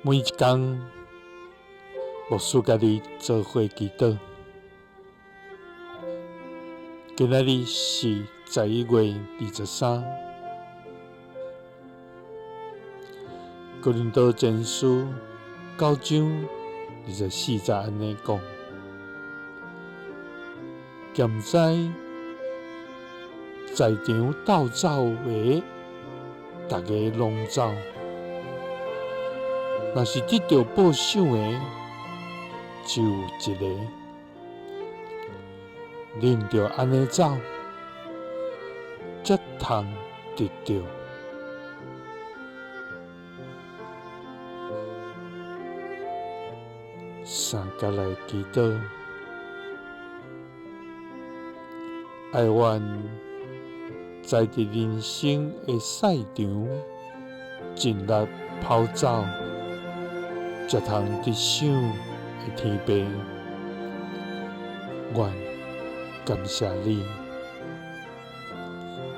每一天，牧师家己做伙祈祷。今仔日是11月23，哥林多前书9章24节安尼讲：咸知在场斗走的，大家拢走；若是得到报赏的，只有一个。恁着安尼走，才通得到。三甲来祈祷，爱愿在伫人生的赛场尽力跑走，才通得赏的天父。愿感谢你，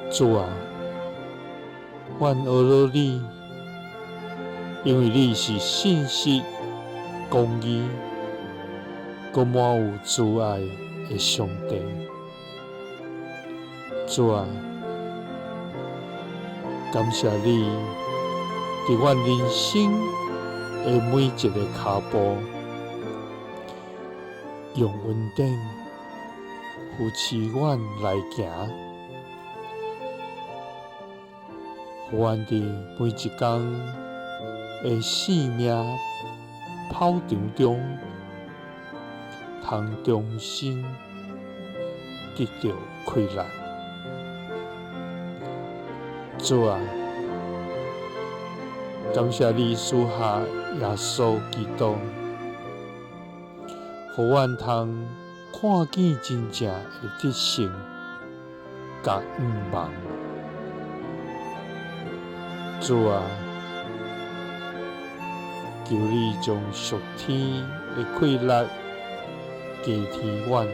主啊！愿学了你，因为你是信实、公义，佮满有慈爱的上帝。主啊！感谢你，伫阮人生的每一个脚步，用稳定扶持阮来行，互阮伫每一天的生命跑场中，通重新得到快乐。主啊，感谢你赐下耶稣基督，互阮通看见真正的得胜，甲毋望。主啊，求你将属天的快乐加添阮，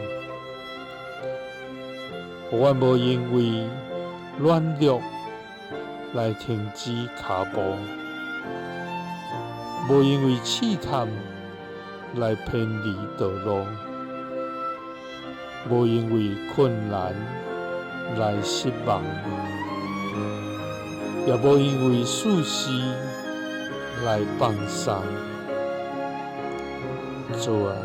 互阮无因为软弱来停止脚步，无因为试探来偏离道路，无因为困难来失望，也无因为事事来放松。主啊，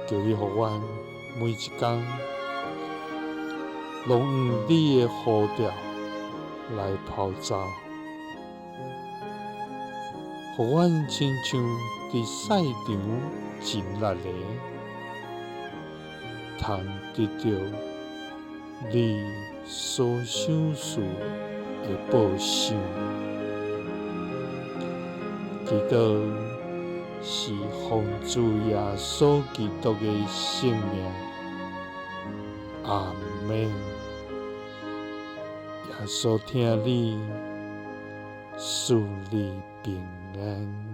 求你互阮每一天拢用你的呼召来跑走，互阮亲像伫赛场尽力的，通得到你所赏赐的报赏。祈祷是奉主耶稣基督的圣名，阿们。耶稣听你，赐你平安。